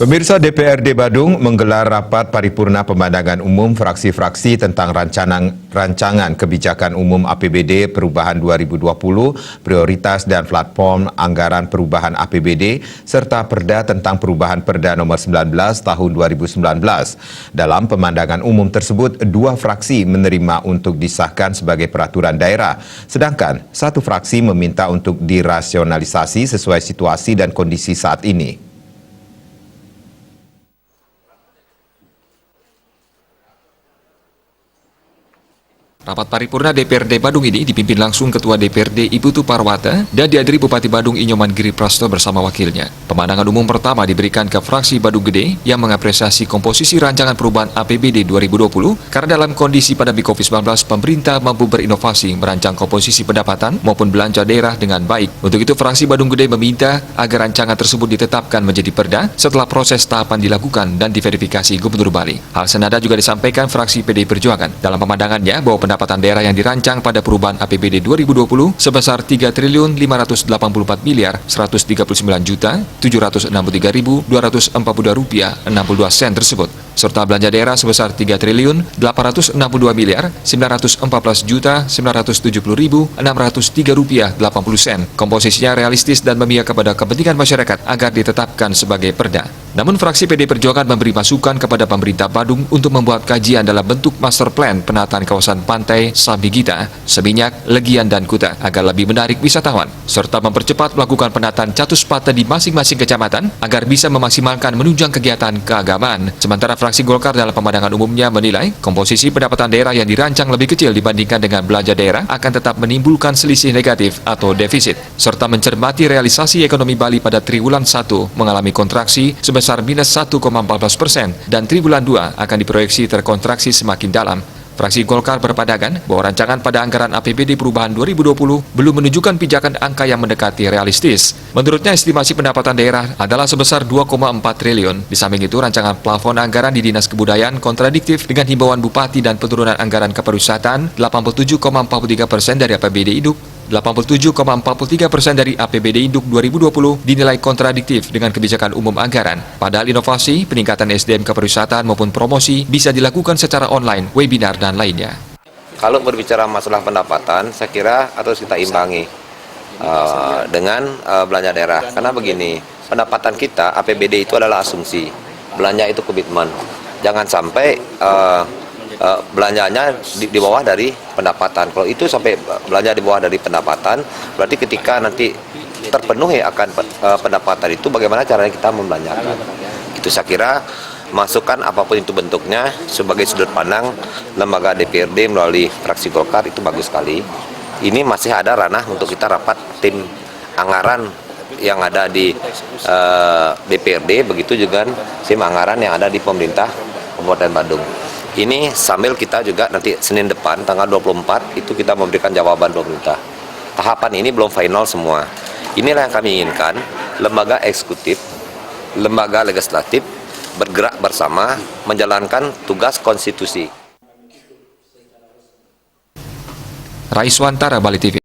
Pemirsa, DPRD Badung menggelar rapat paripurna pemandangan umum fraksi-fraksi tentang rancangan kebijakan umum APBD perubahan 2020, prioritas dan platform anggaran perubahan APBD, serta Perda tentang perubahan Perda nomor 19 tahun 2019. Dalam pemandangan umum tersebut, 2 fraksi menerima untuk disahkan sebagai peraturan daerah, sedangkan 1 fraksi meminta untuk dirasionalisasi sesuai situasi dan kondisi saat ini. Rapat paripurna DPRD Badung ini dipimpin langsung Ketua DPRD Ibu Tuparwata dan dihadiri Bupati Badung Inyoman Giri Prasto bersama wakilnya. Pemandangan umum pertama diberikan ke fraksi Badung Gede yang mengapresiasi komposisi rancangan perubahan APBD 2020 karena dalam kondisi pandemi COVID-19 pemerintah mampu berinovasi merancang komposisi pendapatan maupun belanja daerah dengan baik. Untuk itu fraksi Badung Gede meminta agar rancangan tersebut ditetapkan menjadi perda setelah proses tahapan dilakukan dan diverifikasi Gubernur Bali. Hal senada juga disampaikan fraksi PDI Perjuangan. Dalam pemandangannya bahwa pendapatan daerah yang dirancang pada perubahan APBD 2020 sebesar 3.584 miliar 139 juta 763.242 rupiah 62 sen tersebut, serta belanja daerah sebesar 3.862 miliar 914 juta 970.603 rupiah 80 sen. Komposisinya realistis dan memihak kepada kepentingan masyarakat agar ditetapkan sebagai perda. Namun fraksi PD Perjuangan memberi masukan kepada pemerintah Badung untuk membuat kajian dalam bentuk master plan penataan kawasan pantai Sabigita, Seminyak, Legian, dan Kuta agar lebih menarik wisatawan, serta mempercepat melakukan penataan Catuspata di masing-masing kecamatan agar bisa memaksimalkan menunjang kegiatan keagamaan. Sementara fraksi Golkar dalam pemandangan umumnya menilai komposisi pendapatan daerah yang dirancang lebih kecil dibandingkan dengan belanja daerah akan tetap menimbulkan selisih negatif atau defisit, serta mencermati realisasi ekonomi Bali pada triwulan 1 mengalami kontraksi sebesar minus 1,14% dan triwulan 2 akan diproyeksi terkontraksi semakin dalam. Fraksi Golkar berpandangan bahwa rancangan pada anggaran APBD perubahan 2020 belum menunjukkan pijakan angka yang mendekati realistis. Menurutnya estimasi pendapatan daerah adalah sebesar 2,4 triliun. Di samping itu rancangan plafon anggaran di Dinas Kebudayaan kontradiktif dengan himbauan Bupati dan penurunan anggaran kepariwisataan 87,43% dari APBD induk 87,43% dari APBD Induk 2020 dinilai kontradiktif dengan kebijakan umum anggaran. Padahal inovasi, peningkatan SDM kepariwisataan maupun promosi bisa dilakukan secara online, webinar, dan lainnya. Kalau berbicara masalah pendapatan, saya kira harus kita imbangi dengan belanja daerah. Karena begini, pendapatan kita, APBD itu adalah asumsi, belanja itu komitmen. Jangan sampai belanjanya di bawah dari pendapatan. Kalau itu sampai belanja di bawah dari pendapatan, berarti ketika nanti terpenuhi akan pendapatan itu, bagaimana caranya kita membelanjakan. Itu saya kira masukan apapun itu bentuknya sebagai sudut pandang lembaga DPRD melalui fraksi Golkar itu bagus sekali. Ini masih ada ranah untuk kita rapat tim anggaran yang ada di DPRD, begitu juga tim anggaran yang ada di pemerintah Kabupaten Badung. Ini sambil kita juga nanti Senin depan tanggal 24 itu kita memberikan jawaban pemerintah. Tahapan ini belum final semua. Inilah yang kami inginkan, lembaga eksekutif, lembaga legislatif bergerak bersama menjalankan tugas konstitusi. Raiswantara, Bali TV.